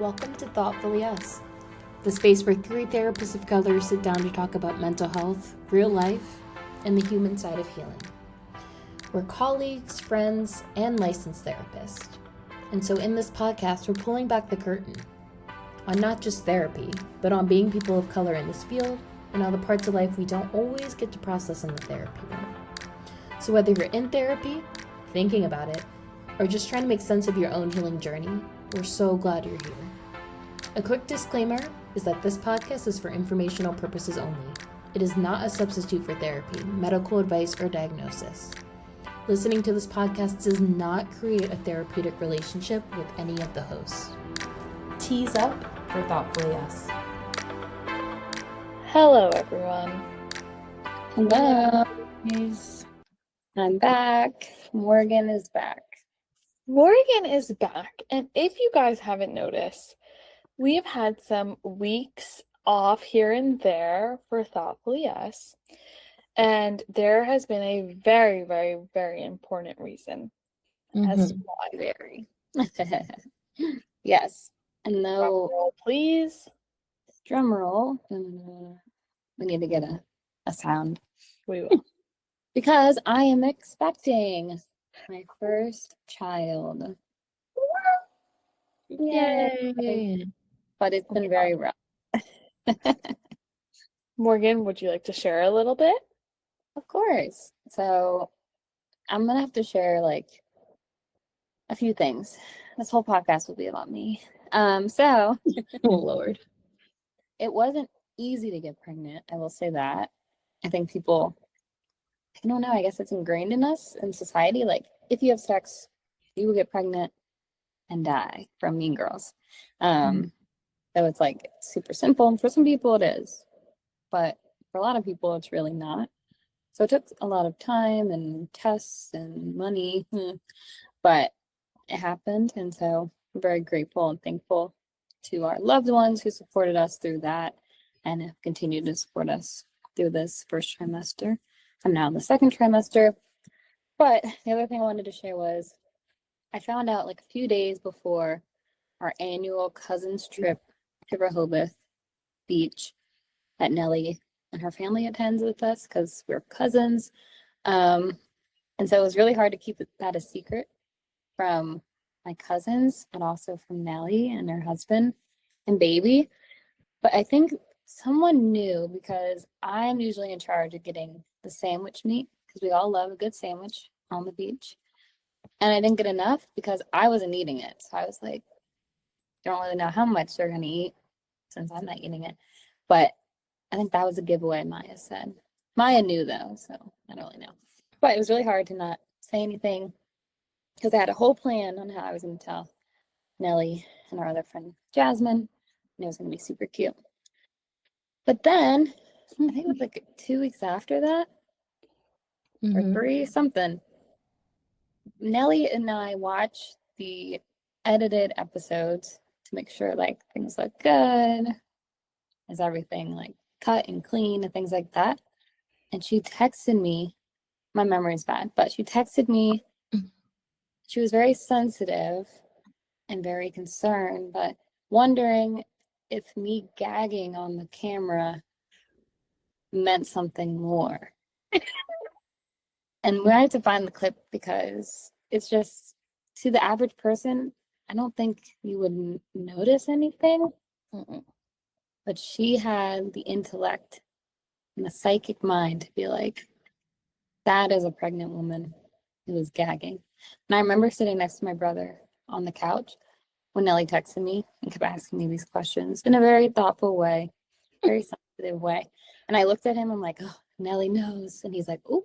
Welcome to Thoughtfully Us, the space where three therapists of color sit down to talk about mental health, real life, and the human side of healing. We're colleagues, friends, and licensed therapists. And so in this podcast, we're pulling back the curtain on not just therapy, but on being people of color in this field and on the parts of life we don't always get to process in the therapy room. So whether you're in therapy, thinking about it, or just trying to make sense of your own healing journey, we're so glad you're here. A quick disclaimer is that this podcast is for informational purposes only. It is not a substitute for therapy, medical advice, or diagnosis. Listening to this podcast does not create a therapeutic relationship with any of the hosts. Tease up for Thoughtfully Us. Hello, everyone. Hello. I'm back. Morgan is back. Morgan is back, and if you guys haven't noticed, we've had some weeks off here and there for Thoughtfully Us, and there has been a very, very, very important reason as to why. Very. Yes. And Drum no roll, please. drum roll. We need to get a sound. We will. Because I am expecting my first child. Yay! But it's been very rough. Morgan, would you like to share a little bit? Of course. So I'm gonna have to share like a few things. This whole podcast will be about me. So Oh, Lord. it wasn't easy to get pregnant, I will say that. I think people, I don't know, I guess it's ingrained in us in society. Like, if you have sex, you will get pregnant and die from Mean Girls. So it's like super simple. And for some people it is. But for a lot of people, it's really not. So it took a lot of time and tests and money. But it happened. And so I'm very grateful and thankful to our loved ones who supported us through that and have continued to support us through this first trimester. I'm now in the second trimester. But the other thing I wanted to share was I found out like a few days before our annual cousins trip to Rehoboth Beach that Nellie and her family attends with us because we're cousins. And so it was really hard to keep that a secret from my cousins, but also from Nellie and her husband and baby. But I think someone knew because I'm usually in charge of getting the sandwich meat because we all love a good sandwich on the beach. And I didn't get enough because I wasn't eating it. So I was like, don't really know how much they're going to eat since I'm not eating it. But I think that was a giveaway, Maya said. Maya knew though, so I don't really know. But it was really hard to not say anything because I had a whole plan on how I was going to tell Nellie and our other friend Jasmine, and it was going to be super cute. But then, I think it was like 2 weeks after that, or three, something, Nellie and I watched the edited episodes to make sure like things look good. Is everything like cut and clean and things like that? And she texted me, my memory's bad, but she texted me. She was very sensitive and very concerned, but wondering if me gagging on the camera meant something more. And we had to find the clip because it's just, to the average person, I don't think you would notice anything. But she had the intellect and the psychic mind to be like, that is a pregnant woman who was gagging. And I remember sitting next to my brother on the couch when Nellie texted me and kept asking me these questions in a very thoughtful way, very sensitive way. And I looked at him, I'm like, oh, Nellie knows. And he's like, oh.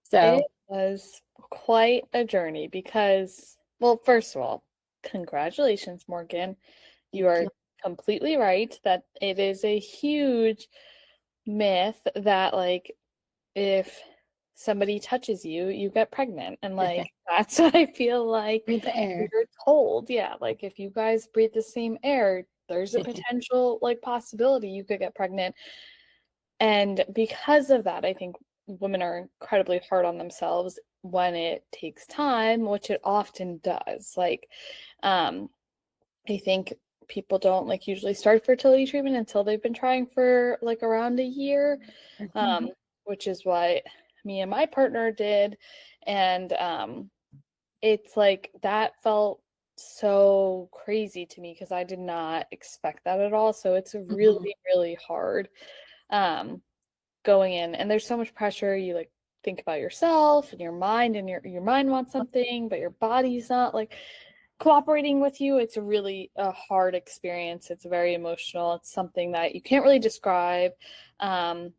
So it was quite a journey because, well, first of all, congratulations, Morgan. You are completely right that it is a huge myth that like if somebody touches you, you get pregnant. And like that's what I feel like breathe the air. you're told. Yeah, like if you guys breathe the same air, there's a potential like possibility you could get pregnant. And because of that, I think women are incredibly hard on themselves when it takes time, which it often does. Like I think people don't like usually start fertility treatment until they've been trying for like around a year, which is what me and my partner did. And it's like that felt so crazy to me because I did not expect that at all. So it's really, really hard going in. And there's so much pressure. You like think about yourself and your mind, and your mind wants something, but your body's not like cooperating with you. It's really a hard experience. It's very emotional. It's something that you can't really describe. And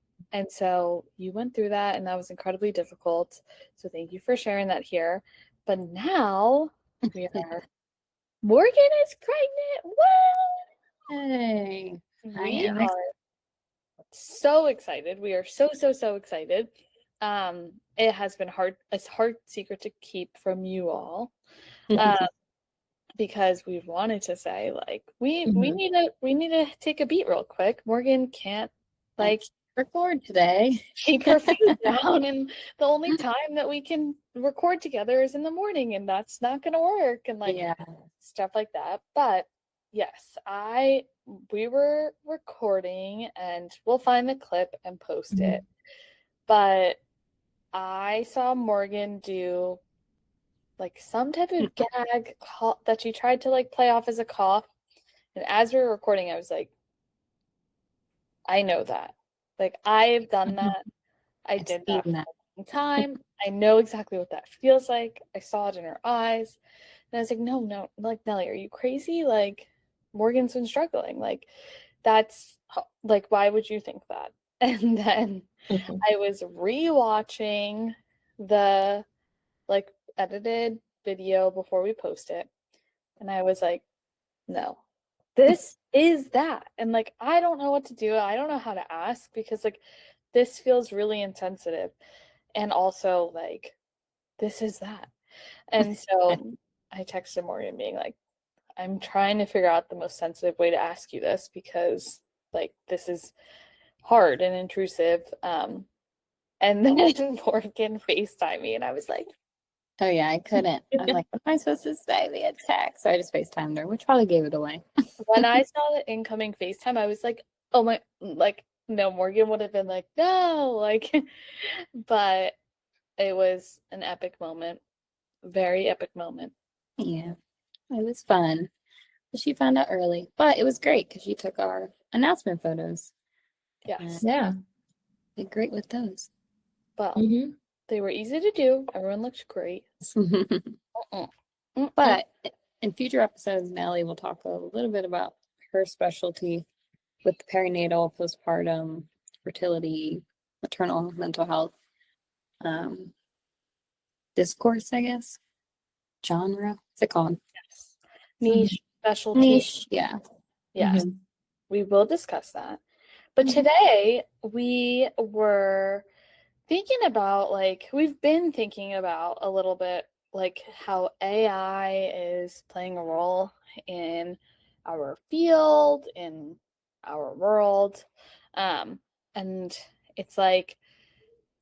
so you went through that, and that was incredibly difficult. So thank you for sharing that here. But now we are, Morgan is pregnant. Hey, Woo! I We am are so excited. We are so, so, so excited. It has been hard, a hard secret to keep from you all. Because we've wanted to say like we need to take a beat real quick. Morgan can't like record today. keep her feet down, and the only time that we can record together is in the morning, and that's not gonna work, and like stuff like that. But yes, we were recording, and we'll find the clip and post it. But I saw Morgan do like some type of gag that she tried to like play off as a cough. And as we were recording, I was like, I know that. Like I've done that. I did that for a long time. I know exactly what that feels like. I saw it in her eyes. And I was like, no, like Nellie, are you crazy? Like Morgan's been struggling. Like that's like, why would you think that? And then I was rewatching the like edited video before we post it, and I was like, no, this is that. And like I don't know what to do. I don't know how to ask, because like this feels really insensitive, and also like this is that. And so I texted Morgan being like, I'm trying to figure out the most sensitive way to ask you this, because like this is hard and intrusive. And then Morgan FaceTime me, and I was like, oh yeah, I couldn't. I was like, what am I supposed to say via text? So I just FaceTimed her, which probably gave it away. when I saw the incoming FaceTime, I was like, oh my, like, no, Morgan would have been like, no, like, but it was an epic moment, very epic moment. Yeah, it was fun. She found out early, but it was great because she took our announcement photos. Yes. Yeah. Did great with those. Well, they were easy to do. Everyone looked great. But in future episodes, Nellie will talk a little bit about her specialty with the perinatal, postpartum, fertility, maternal mental health discourse, I guess. Genre. What's it called? Yes. Niche, specialty. Niche, yeah. Yes. We will discuss that. But today we were thinking about, like, we've been thinking about a little bit, like, how AI is playing a role in our field, in our world. And it's like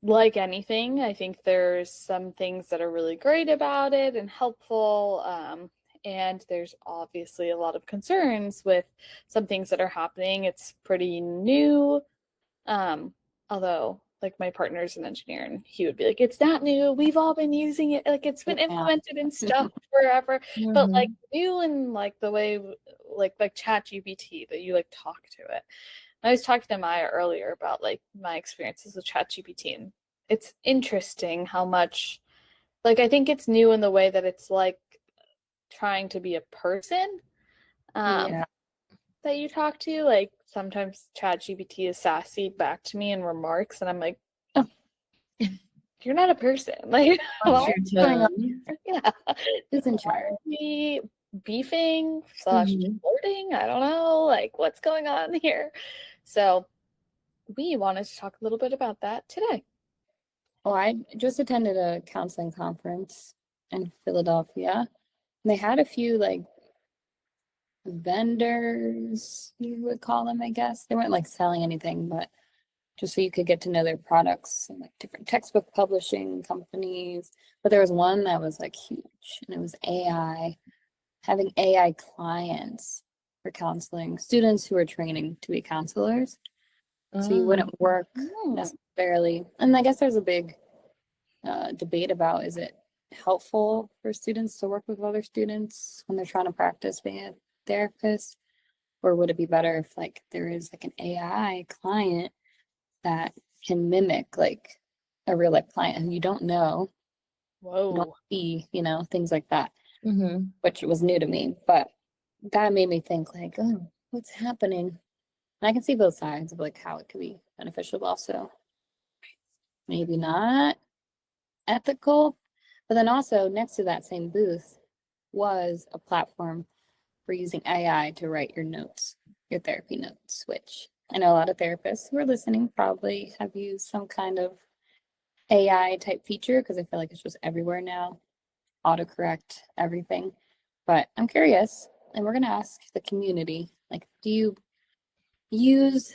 anything, I think there's some things that are really great about it and helpful. And there's obviously a lot of concerns with some things that are happening. It's pretty new. Although like my partner's an engineer, and he would be like, it's not new. We've all been using it. Like it's been implemented in stuff forever. But like new in like the way like ChatGPT, that you like talk to it. I was talking to Maya earlier about like my experiences with ChatGPT, and it's interesting how much, like, I think it's new in the way that it's like trying to be a person that you talk to. Like sometimes ChatGPT is sassy back to me in remarks, and I'm like, oh, you're not a person. Like, Yeah. Who's in charge? Beefing / flirting? I don't know. Like, what's going on here? So we wanted to talk a little bit about that today. Oh, I just attended a counseling conference in Philadelphia. They had a few like vendors, you would call them, I guess. They weren't like selling anything, but just so you could get to know their products, and like different textbook publishing companies. But there was one that was like huge, and it was AI having AI clients for counseling, students who are training to be counselors. So you wouldn't work necessarily. And I guess there's a big debate about, is it helpful for students to work with other students when they're trying to practice being a therapist? Or would it be better if like there is like an AI client that can mimic like a real life client who you don't know, you don't Whoa. see, things like that, Mm-hmm. which was new to me. But that made me think like, oh, what's happening? And I can see both sides of like how it could be beneficial, but also maybe not ethical. But then also next to that same booth was a platform for using AI to write your notes, your therapy notes, which I know a lot of therapists who are listening probably have used some kind of AI type feature because I feel like it's just everywhere now, autocorrect everything. But I'm curious, and we're going to ask the community, like, do you use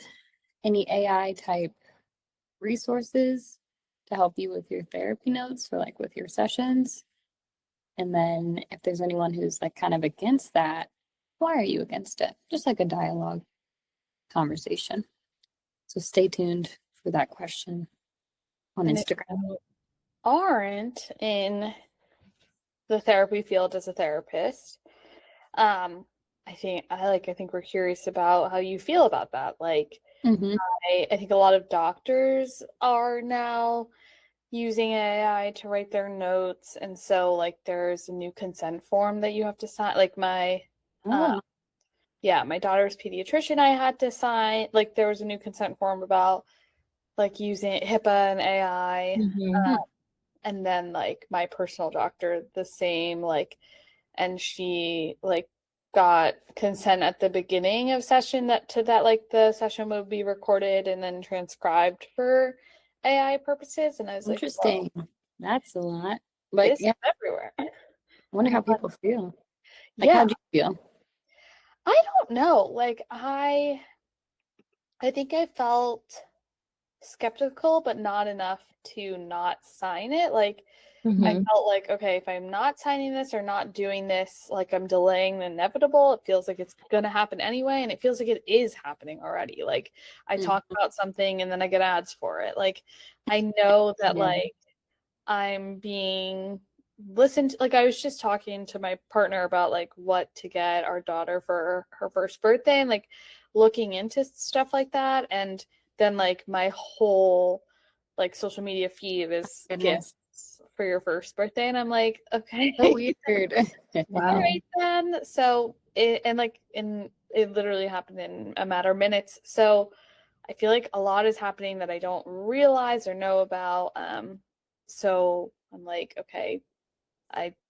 any AI type resources to help you with your therapy notes or like with your sessions? And then if there's anyone who's like kind of against that, why are you against it? Just like a dialogue conversation. So stay tuned for that question on And if Instagram. you aren't in the therapy field as a therapist, I think we're curious about how you feel about that. Like, Mm-hmm. I think a lot of doctors are now using AI to write their notes, and so like there's a new consent form that you have to sign. Like my Oh, my daughter's pediatrician, I had to sign. Like there was a new consent form about like using HIPAA and AI. Mm-hmm. And then like my personal doctor, the same, like, and she like got consent at the beginning of session that like the session would be recorded and then transcribed for AI purposes. And I was like, interesting. whoa, That's a lot. But this is yeah, everywhere. I wonder And how I'm like, people feel. Like, yeah, how'd you feel? I don't know. Like I think I felt skeptical, but not enough to not sign it. Like I Mm-hmm. felt like, okay, if I'm not signing this or not doing this, like I'm delaying the inevitable. It feels like it's going to happen anyway. And it feels like it is happening already. Like I talk Mhm. about something and then I get ads for it. Like I know that Yeah. like I'm being listened to. Like I was just talking to my partner about like what to get our daughter for her first birthday and like looking into stuff like that. And then like my whole like social media feed is Goodness. gifts for your first birthday. And I'm like, okay, So weird. Wow. right then. So it literally happened in a matter of minutes. So I feel like a lot is happening that I don't realize or know about. So I'm like, okay,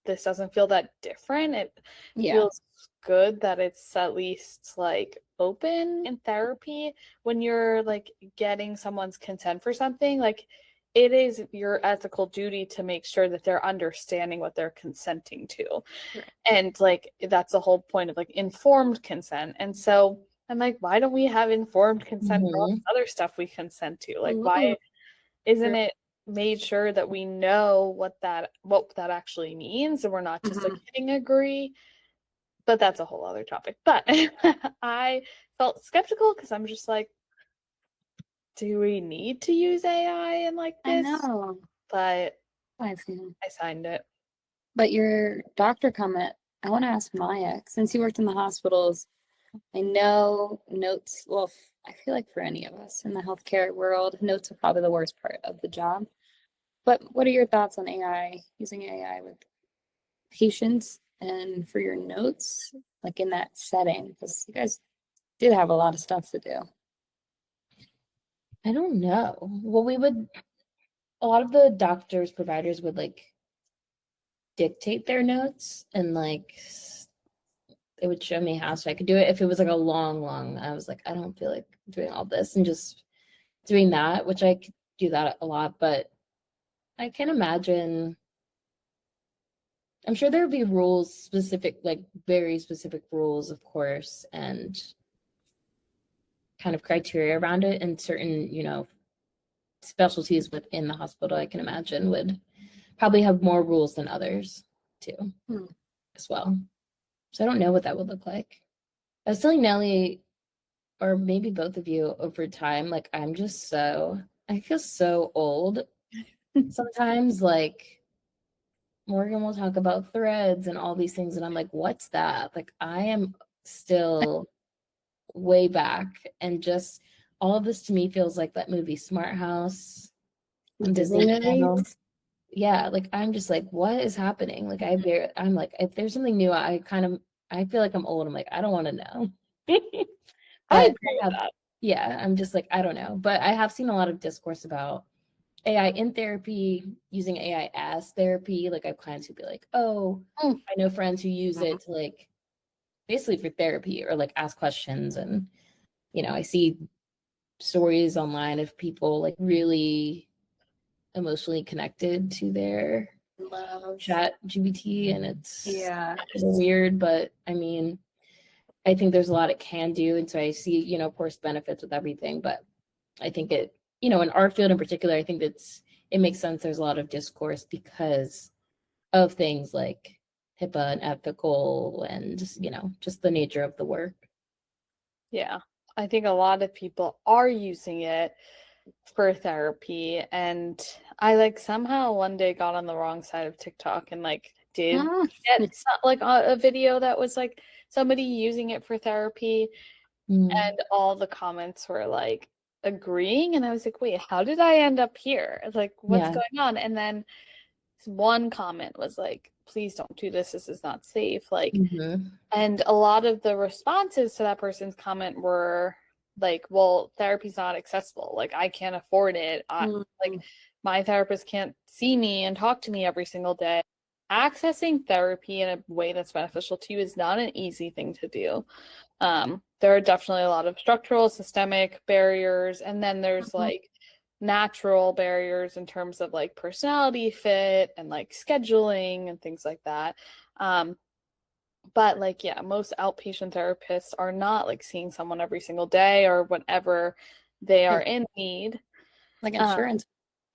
this doesn't feel that different. It Yeah. feels good that it's at least like open in therapy when you're like getting someone's consent for something. Like it is your ethical duty to make sure that they're understanding what they're consenting to. Right. And like that's the whole point of like informed consent. And so I'm like, why don't we have informed consent for all Mm-hmm. this other stuff we consent to? Like, Ooh, why isn't it made sure that we know what that actually means and we're not just like mhm. hitting agree? But that's a whole other topic. But I felt skeptical because I'm just like, do we need to use AI in like I this? know. But I feel. I signed it. But your doctor comment, I want to ask Maya, since you worked in the hospitals, I know notes, well, I feel like for any of us in the healthcare world, notes are probably the worst part of the job. But what are your thoughts on AI, using AI with patients and for your notes, like in that setting? Because you guys did have a lot of stuff to do. I don't know. Well, a lot of the doctors, providers would like dictate their notes and like it would show me how so I could do it. If it was like a long, I was like, I don't feel like doing all this and just doing that, which I could do that a lot, but I can imagine I'm sure there would be rules specific, like very specific rules, of course, and kind of criteria around it and certain, specialties within the hospital, I can imagine would probably have more rules than others too, Hmm. as well. So I don't know what that would look like. I was telling Nellie, or maybe both of you, over time, like I feel so old sometimes. Like Morgan will talk about threads and all these things, and I'm like, what's that? Like I am still way back, and just all of this to me feels like that movie Smart House on Disney Disney Channel. movies. Yeah, like I'm just like, what is happening? Like I'm like, if there's something new, I feel like I'm old. I'm like, I don't want to know. I But agree with that. yeah, I'm just like, I don't know. But I have seen a lot of discourse about AI in therapy, using AI as therapy. Like I have clients who be like, oh, Mm. I know friends who use it to like basically for therapy or like ask questions. And, I see stories online of people like really emotionally connected to their Love. chat GBT, and it's Yeah. weird, but I mean, I think there's a lot it can do. And so I see, of course, benefits with everything, but I think it, in our field in particular, I think it makes sense. There's a lot of discourse because of things like HIPAA and ethical and, just the nature of the work. Yeah. I think a lot of people are using it for therapy, and I like somehow one day got on the wrong side of TikTok and like did get like a video that was like somebody using it for therapy, and all the comments were like agreeing, and I was like, wait, how did I end up here? Like, what's Yeah. going on? And then one comment was like, please don't do this, this is not safe. Like, and a lot of the responses to that person's comment were like, well, therapy's not accessible. Like, I can't afford it. Like, my therapist can't see me and talk to me every single day. Accessing therapy in a way that's beneficial to you is not an easy thing to do. There are definitely a lot of structural, systemic barriers, and then there's like natural barriers in terms of like personality fit and like scheduling and things like that. But like, yeah, most outpatient therapists are not like seeing someone every single day or whenever they are in need. Like insurance,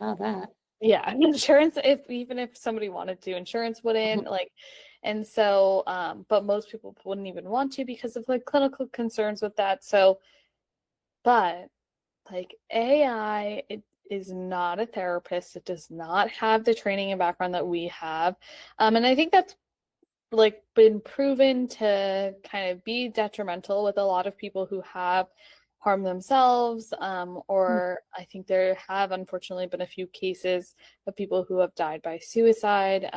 that. Yeah, insurance, even if somebody wanted to, insurance wouldn't like, and so, but most people wouldn't even want to because of like clinical concerns with that. So, but like AI, it is not a therapist. It does not have the training and background that we have. And I think that's like been proven to kind of be detrimental with a lot of people who have harmed themselves, or I think there have unfortunately been a few cases of people who have died by suicide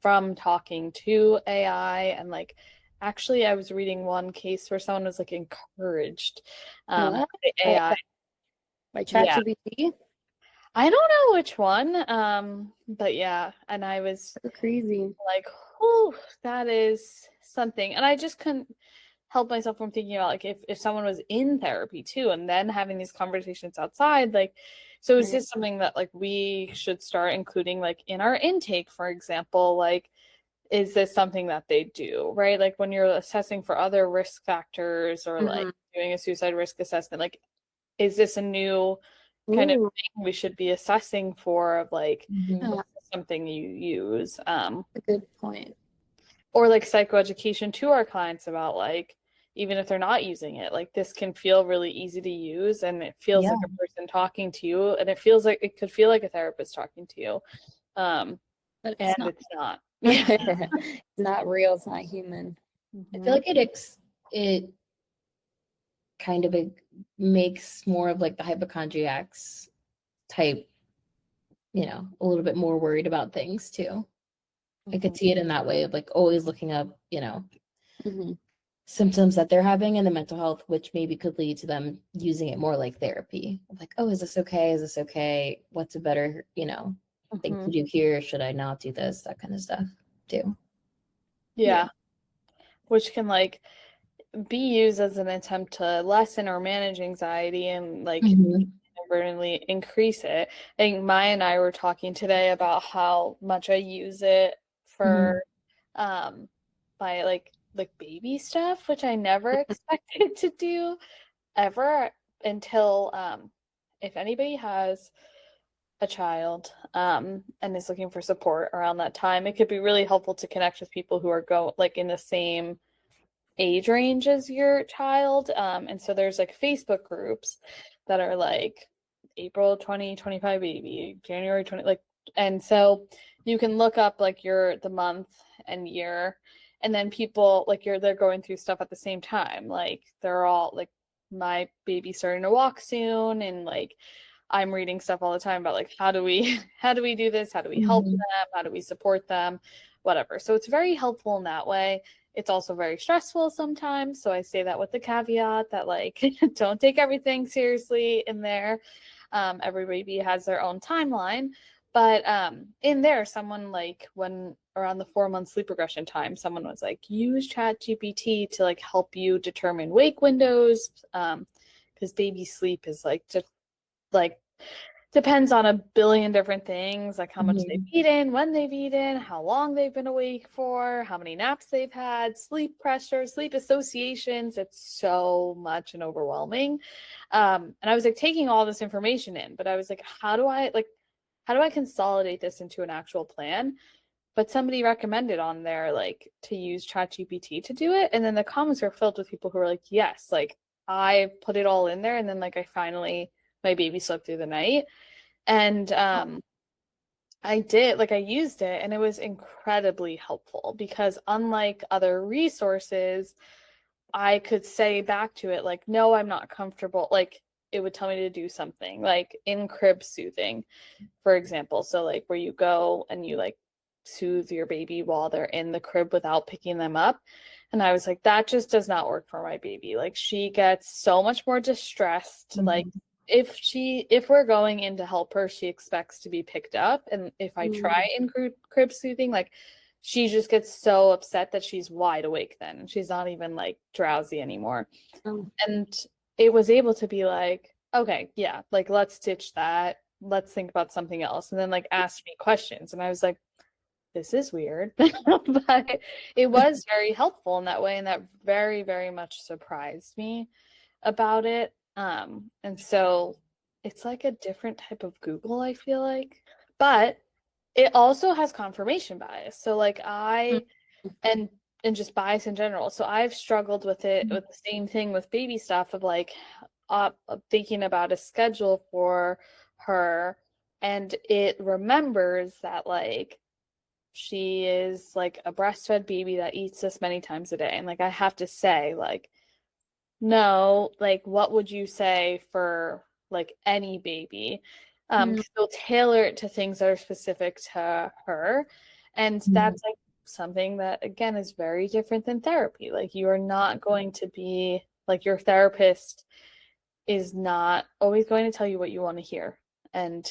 from talking to AI. And like, actually, I was reading one case where someone was like encouraged by AI. By Yeah. ChatGPT? I don't know which one, but yeah, and I was So crazy. like, oh, that is something. And I just couldn't help myself from thinking about like if someone was in therapy too and then having these conversations outside, like, so is this something that like we should start including like in our intake, for example? Like, is this something that they do, right? Like when you're assessing for other risk factors or like doing a suicide risk assessment, like, is this a new kind of thing we should be assessing for of like something you use? A good point. Or like psychoeducation to our clients about like, even if they're not using it, like this can feel really easy to use and it feels like a person talking to you, and it feels like it could feel like a therapist talking to you. But and it's not. It's not real, it's not human. I feel like it kind of makes more of like the hypochondriacs type, a little bit more worried about things too. I could see it in that way of like always looking up, symptoms that they're having in the mental health, which maybe could lead to them using it more like therapy. Like, oh, is this okay? Is this okay? What's a better, thing to do here? Should I not do this? That kind of stuff too. Yeah. Which can like be used as an attempt to lessen or manage anxiety and like inadvertently increase it. I think Maya and I were talking today about how much I use it for my like baby stuff, which I never expected to do ever until if anybody has a child and is looking for support around that time, it could be really helpful to connect with people who are like in the same age range as your child. And so there's like Facebook groups that are like April 2025 baby, January 20, like, and so you can look up like the month and year, and then people like they're going through stuff at the same time. Like they're all like, my baby's starting to walk soon, and like I'm reading stuff all the time about like how do we how do we do this? How do we help them? How do we support them? Whatever. So it's very helpful in that way. It's also very stressful sometimes. So I say that with the caveat that like don't take everything seriously in there. Every baby has their own timeline. But in there, someone like when around the 4 month sleep regression time, someone was like, use ChatGPT to like help you determine wake windows. Because baby sleep is like just like depends on a billion different things, like how much they've eaten, when they've eaten, how long they've been awake for, how many naps they've had, sleep pressure, sleep associations. It's so much and overwhelming. And I was like taking all this information in, but I was like, how do I consolidate this into an actual plan? But somebody recommended on there like to use ChatGPT to do it. And then the comments were filled with people who were like, yes, like I put it all in there, and then like my baby slept through the night. And I used it, and it was incredibly helpful because unlike other resources, I could say back to it, like, no, I'm not comfortable. Like, it would tell me to do something like in crib soothing, for example. So, like, where you go and you like soothe your baby while they're in the crib without picking them up. And I was like, that just does not work for my baby. Like, she gets so much more distressed. Like, if we're going in to help her, she expects to be picked up. And if I try in crib soothing, like she just gets so upset that she's wide awake then, and she's not even like drowsy anymore. And it was able to be like, okay, yeah, like let's ditch that. Let's think about something else. And then like ask me questions. And I was like, this is weird. But it was very helpful in that way. And that very, very much surprised me about it. And so it's like a different type of Google, I feel like. But it also has confirmation bias. So like and just bias in general. So I've struggled with it with the same thing with baby stuff of like thinking about a schedule for her, and it remembers that like she is like a breastfed baby that eats this many times a day. And like I have to say like, no, like what would you say for like any baby? They'll tailor it to things that are specific to her. And that's like something that again is very different than therapy. Like you are not going to be like your therapist is not always going to tell you what you want to hear. And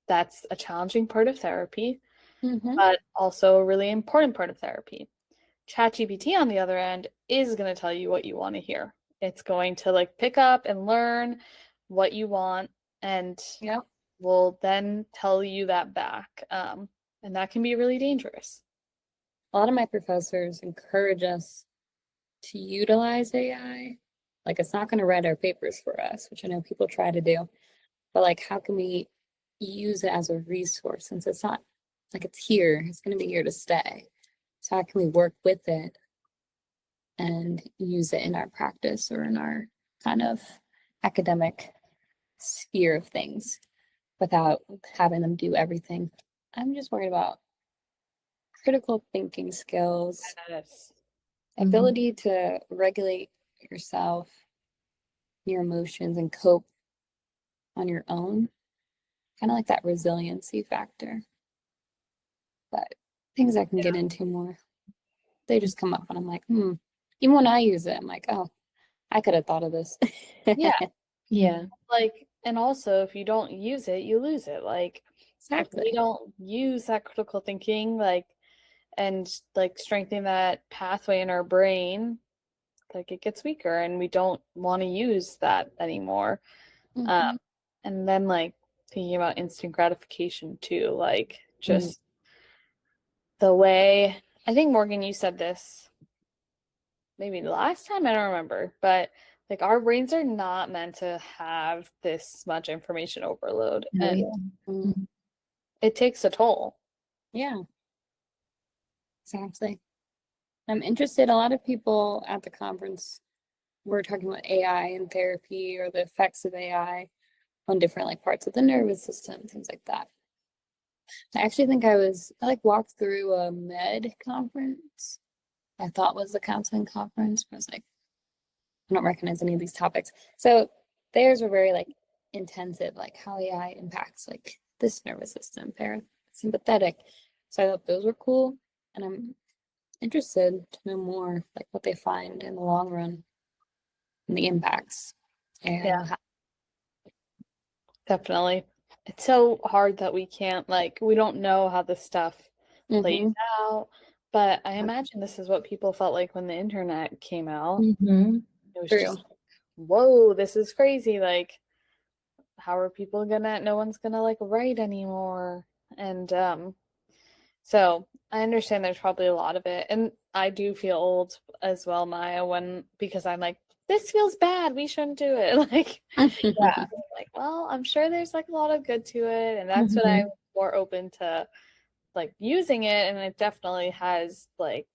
that's a challenging part of therapy, but also a really important part of therapy. ChatGPT, on the other end, is going to tell you what you want to hear. It's going to like pick up and learn what you want, and will then tell you that back. And that can be really dangerous. A lot of my professors encourage us to utilize AI. Like it's not going to write our papers for us, which I know people try to do. But like, how can we use it as a resource since it's not like it's here, it's going to be here to stay. So how can we work with it and use it in our practice or in our kind of academic sphere of things without having them do everything? I'm just worried about critical thinking skills, Yes. ability to regulate yourself, your emotions, and cope on your own. Kind of like that resiliency factor. But things I can get into more. They just come up and I'm like, Even when I use it, I'm like, oh, I could have thought of this. Yeah. Like, and also if you don't use it, you lose it. Like, Exactly. if we don't use that critical thinking, like, and like strengthen that pathway in our brain, like it gets weaker and we don't want to use that anymore. And then like thinking about instant gratification too, like just the way, I think Morgan, you said this maybe last time, I don't remember, but Like our brains are not meant to have this much information overload, Oh, and yeah. Mm, it takes a toll. yeah, exactly. I'm interested. A lot of people at the conference were talking about AI and therapy or the effects of AI on different like parts of the nervous system, things like that. I actually think I like walked through a med conference. I thought was the counseling conference, but I was like, I don't recognize any of these topics. So theirs were very like intensive, like how AI impacts like this nervous system, parasympathetic. So I thought those were cool. And I'm interested to know more like what they find in the long run and the impacts AI Yeah, will have. definitely. It's so hard that we can't like we don't know how this stuff plays Mm-hmm. out. But I imagine this is what people felt like when the internet came out. Mm-hmm. It was True. just, whoa, this is crazy. Like, how are people gonna, no one's gonna like write anymore. And so I understand there's probably a lot of it. And I do feel old as well, Maya, because I'm like, this feels bad. We shouldn't do it. Like, yeah, like, well, I'm sure there's like a lot of good to it. And that's what I'm Mm-hmm. more open to like using it. And it definitely has like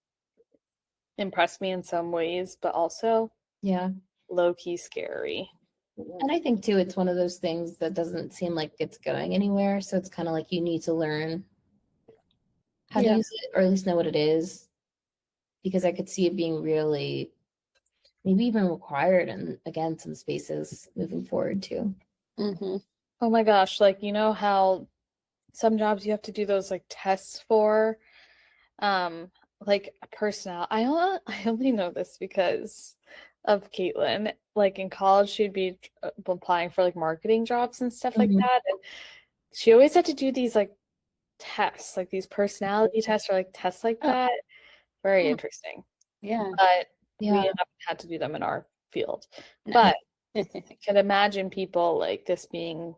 impressed me in some ways, but also Yeah. low key scary. And I think too, it's one of those things that doesn't seem like it's going anywhere. So it's kind of like you need to learn how to Yeah. use it, or at least know what it is, because I could see it being really, maybe even required in again some spaces moving forward too. Mm-hmm. Oh my gosh, like you know how some jobs you have to do those like tests for um like a personnel. I only know this because of Caitlin. Like in college she'd be applying for like marketing jobs and stuff like Mm-hmm. that. And she always had to do these like tests, like these personality tests or like tests like Oh, that. Very hmm. interesting. Yeah. But we Yeah. haven't had to do them in our field. No. But I can imagine people like this being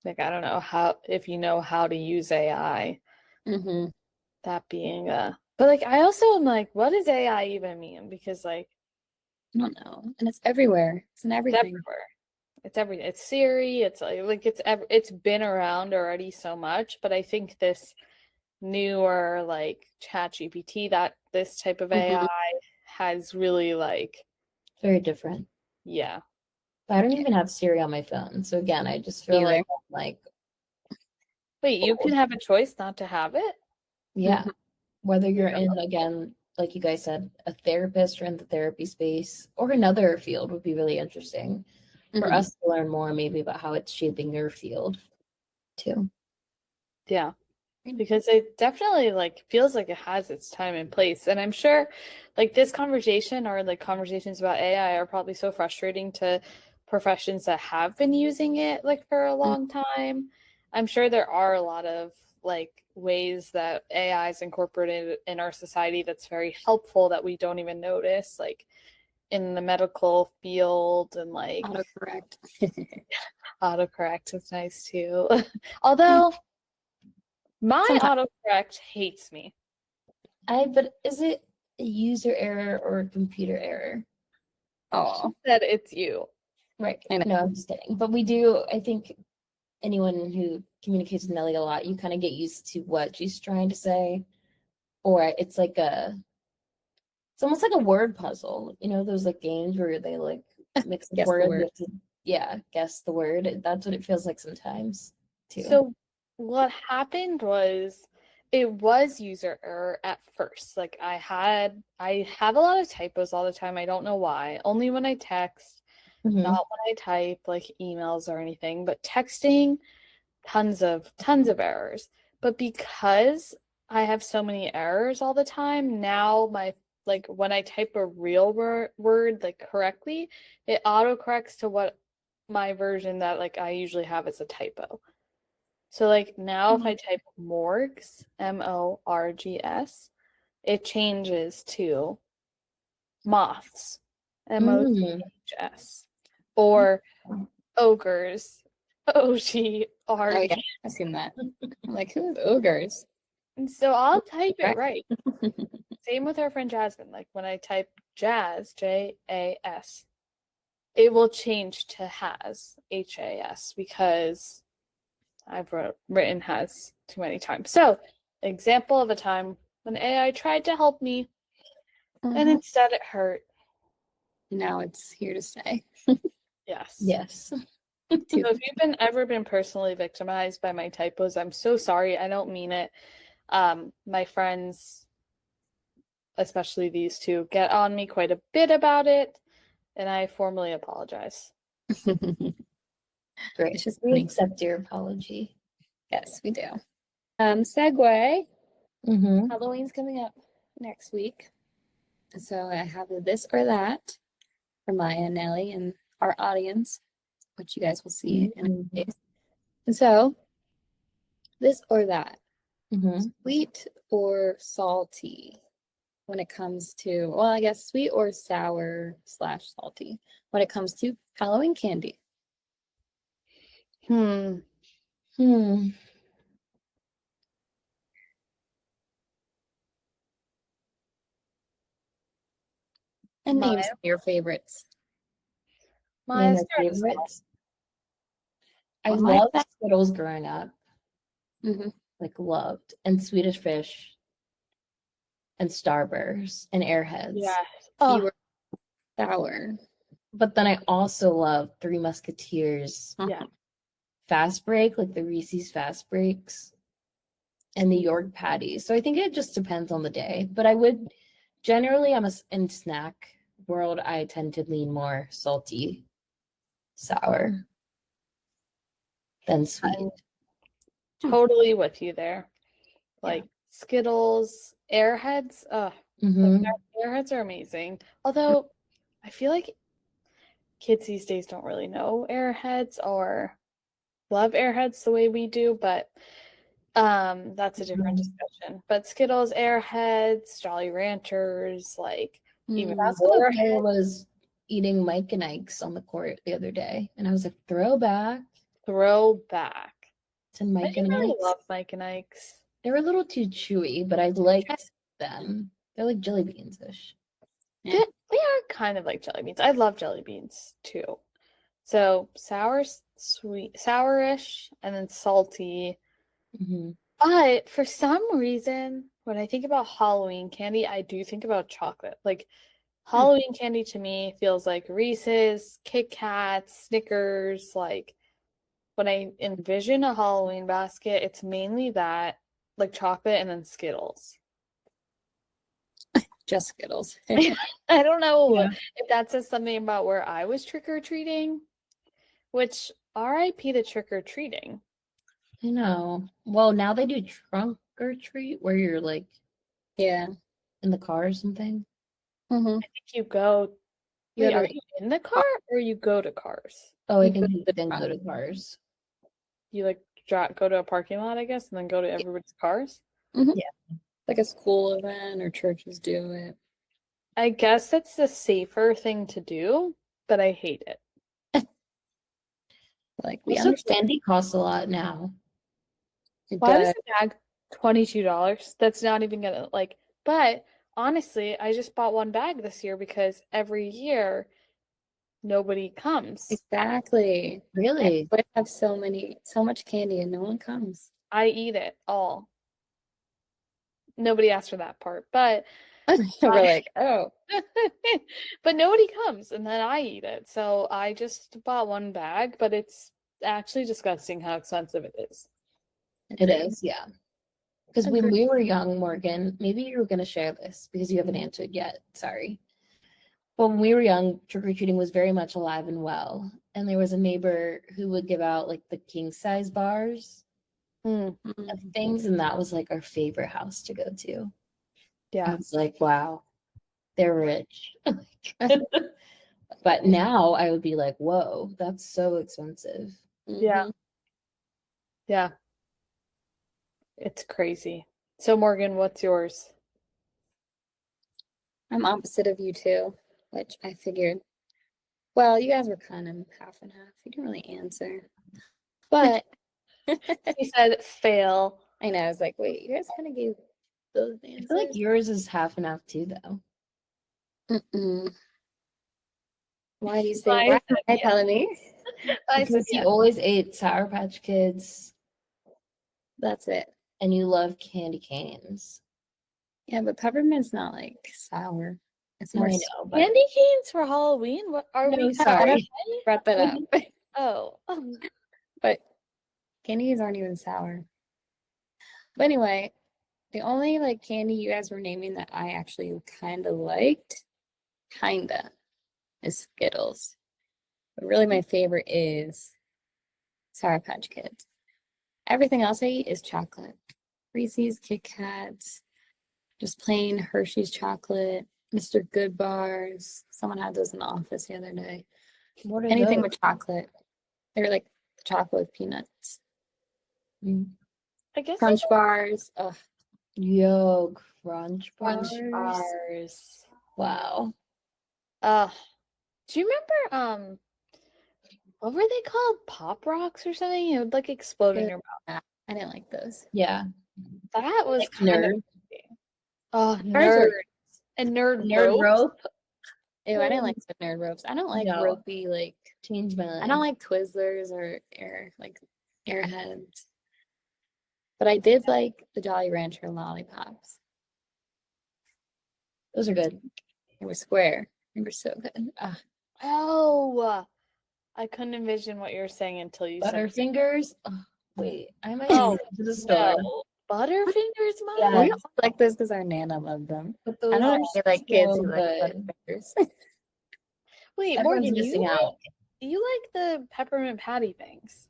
like, I don't know how, if you know how to use AI, Mm-hmm. that being but like, I also am like, what does AI even mean? Because like, I don't know. And it's everywhere. It's in it's everything. everywhere. It's everything. It's Siri. It's like it's been around already so much, but I think this newer like ChatGPT, that this type of Mm-hmm. AI has really like, Very different. yeah. But I don't Yeah. even have Siri on my phone. So again, I just feel Either. like Wait, you can old. have a choice not to have it? Yeah. Whether you're Yeah. in, again, like you guys said, a therapist or in the therapy space or another field would be really interesting for Mm-hmm. us to learn more maybe about how it's shaping your field too. Yeah. Because it definitely like feels like it has its time and place. And I'm sure like this conversation or like conversations about AI are probably so frustrating to professions that have been using it like for a long time. I'm sure there are a lot of like ways that AI is incorporated in our society that's very helpful that we don't even notice, like in the medical field and like Autocorrect. autocorrect is nice too. Although my Sometimes. autocorrect hates me. But is it a user error or a computer error? Oh, That it's you. Right. I know. No, I'm just kidding. But we do, I think anyone who communicates with Nelly a lot, you kind of get used to what she's trying to say. Or it's almost like a word puzzle. You know, those like games where they like mix up Guess the words, you word. have to, yeah, guess the word. That's what it feels like sometimes too. So what happened was it was user error at first. Like I have a lot of typos all the time. I don't know why. Only when I text, Hmm. not when I type like emails or anything, but texting, tons of errors. But because I have so many errors all the time, now my like when I type a real word like correctly, it autocorrects to what my version that like I usually have as a typo. So like now if I type morgs, morgs, it changes to moths, Mm. moths, or ogres, Oh yeah, OGRG. I've seen that. I'm like, who's ogres? And so I'll type it Right. right. Same with our friend Jasmine. Like when I type jazz, Jas, it will change to has, HAS, because I've written has too many times. So, example of a time when AI tried to help me and instead it hurt. Now it's here to stay. Yes. Yes. So if you've ever been personally victimized by my typos, I'm so sorry. I don't mean it. My friends, especially these two, get on me quite a bit about it, and I formally apologize. Great. It's just We funny. accept your apology. Yes, we do. Segue. Mm-hmm. Halloween's coming up next week. So I have a this or that for Maya and Nelly and our audience, which you guys will see in a few days. And so, this or that, sweet or salty when it comes to, well, I guess sweet or sour / salty when it comes to Halloween candy. Hmm. And Maya. name some of your favorites. Name Maya's my favorites. I Well, my loved Skittles growing up. Mm-hmm. Like loved. And Swedish Fish and Starburst and Airheads. Yes. You were sour. But then I also love Three Musketeers. Yeah. Fast Break, like the Reese's Fast Breaks. And the York patties. So I think it just depends on the day. But I would generally, in snack world, I tend to lean more salty, sour than sweet. I'm totally with you there. Like Skittles, Airheads. Like Airheads are amazing. Although I feel like kids these days don't really know Airheads or love Airheads the way we do, but that's a different discussion. But Skittles, Airheads, Jolly Ranchers, like even I was eating Mike and Ike's on the court the other day, and I was like, throwback. To Mike and I Ike's. love Mike and Ike's. They were a little too chewy, but I liked them. They're like jelly beans-ish. They are kind of like jelly beans. I love jelly beans too. So sour, sweet, sourish, and then salty. But for some reason, when I think about Halloween candy, I do think about chocolate. Like Halloween candy to me feels like Reese's, Kit Kats, Snickers. Like when I envision a Halloween basket, it's mainly that, like chocolate and then Skittles. Just Skittles. I don't know if that says something about where I was trick-or-treating, which RIP to trick-or-treating. I know. Well, now they do trunk or treat where you're like in the car or something. I think you go. Wait, are you in the car or you go to cars? Oh, I think you then go to cars. You like go to a parking lot, I guess, and then go to everybody's cars? Yeah. Like a school event or churches do it. I guess it's the safer thing to do, but I hate it. Like we Also, candy costs a lot now. Why was the bag $22? That's not even gonna but honestly, I just bought one bag this year because every year nobody comes. Exactly. Really? I have so much candy and no one comes. I eat it all. Nobody asked for that part, but we're like, oh. But nobody comes and then I eat it. So I just bought one bag, but it's actually disgusting how expensive it is. It is, yeah. Because when we were young, Morgan, maybe you were going to share this because you haven't answered yet. Sorry. But when we were young, trick-or-treating was very much alive and well. And there was a neighbor who would give out like the king size bars of things. And that was like our favorite house to go to. Yeah. I was like, wow, they're rich. But now I would be like, whoa, that's so expensive. Yeah. Yeah. It's crazy. So Morgan, what's yours? I'm opposite of you too, which I figured. Well, you guys were kind of half and half. You didn't really answer. But She said fail. I know. I was like, wait, you guys kind of gave those answers. I feel like yours is half and half too, though. Why do you say I why? said Hi, yes. Melanie. I said Because you yes. always ate Sour Patch Kids That's it. and you love candy canes. Yeah, but peppermint's not like sour. It's I more know, but Candy canes for Halloween? What are No, we? sorry. brought that up. Oh. But candies aren't even sour. But anyway, the only like candy you guys were naming that I actually kind of liked, is Skittles. But really, my favorite is Sour Patch Kids. Everything else I eat is chocolate. Reese's, Kit Kats, just plain Hershey's chocolate, Mr. Good bars. Someone had those in the office the other day. what are Anything those? with chocolate. They're like chocolate with peanuts. Mm. I guess Crunch bars. Ugh, Yo, Crunch Crunch Bars. bars. Wow. Do you remember what were they called? Pop rocks or something? It would like explode in your mouth. I didn't like those. Yeah. That was Like kind Nerd. of oh Ours were- nerds and nerd Nerd ropes. Rope. Ew, I didn't like the nerd ropes. I don't like No. ropey like Changed my life. I don't like Twizzlers or Airheads. But I did like the Jolly Rancher lollipops. Those are good. They were square. They were so good. Oh, I couldn't envision what you were saying until you said. Butterfingers. Oh, wait, I might Oh, go to the store. No. Butterfingers, Mom? Yeah. We all like those because our Nana loved them. But I those don't are know if they like kids so who like good. Butterfingers. Wait, Everyone's Morgan, missing out. you like the peppermint patty things?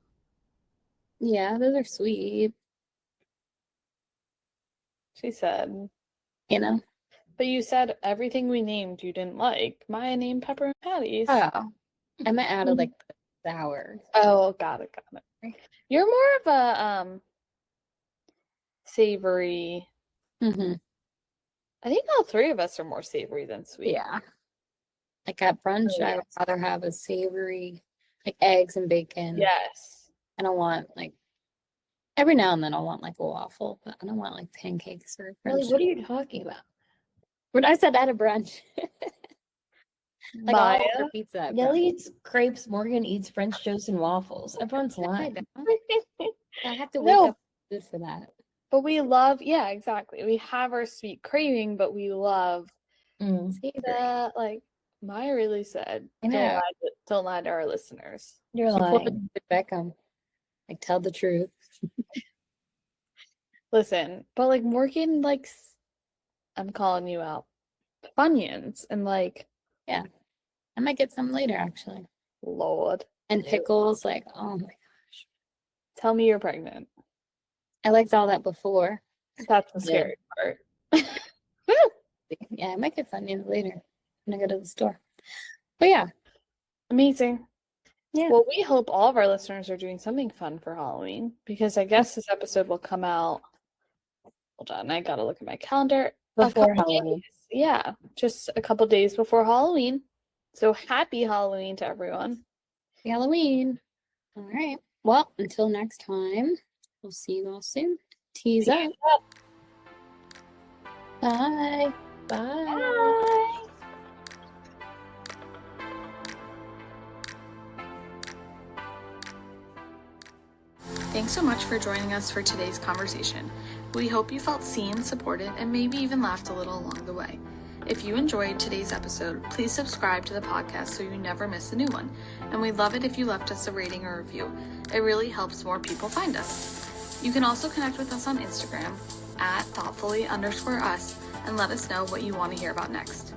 Yeah, those are sweet. She said. You know? But you said everything we named you didn't like. Maya named peppermint patties. Oh. I meant out of like the sour. Oh, got it. You're more of a savory. Mm-hmm. I think all three of us are more savory than sweet. Yeah. Like at brunch, Oh, I would rather have a savory, like eggs and bacon. Yes. I don't want like every now and then I'll want like a waffle, but I don't want like pancakes or Really, brunch. what are you talking about? When I said at a brunch, like I'll Maya. order pizza at Nelly brunch. eats crepes. Morgan eats French toast and waffles. Everyone's I lying. don't. I have to wake No. up good for that. But we love, yeah, exactly. We have our sweet craving, but we love Mm. Savory. that. Like Maya really said, I know. don't lie to our listeners. You're She pulled lying. it Beckham. Like tell the truth. Listen, but like Morgan likes, I'm calling you out, Funyuns and like, I might get some later actually. Lord, And pickles, like oh my tell me you're pregnant. I liked all that before. That's the Yeah. scary part. Yeah, I might get Funyuns later when I go to the store. But yeah. Amazing. Yeah. Well, we hope all of our listeners are doing something fun for Halloween because I guess this episode will come out. Hold on, I gotta look at my calendar. A Before couple Halloween. days. Yeah, just a couple days before Halloween. So happy Halloween to everyone. Happy Halloween. All right. Well, until next time, we'll see you all soon. Tease up. Bye. Bye. Bye. Thanks so much for joining us for today's conversation. We hope you felt seen, supported, and maybe even laughed a little along the way. If you enjoyed today's episode, please subscribe to the podcast so you never miss a new one. And we'd love it if you left us a rating or review. It really helps more people find us. You can also connect with us on Instagram at thoughtfully_us and let us know what you want to hear about next.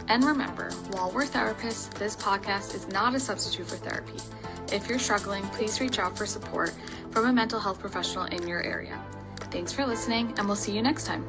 And remember, while we're therapists, this podcast is not a substitute for therapy. If you're struggling, please reach out for support from a mental health professional in your area. Thanks for listening, and we'll see you next time.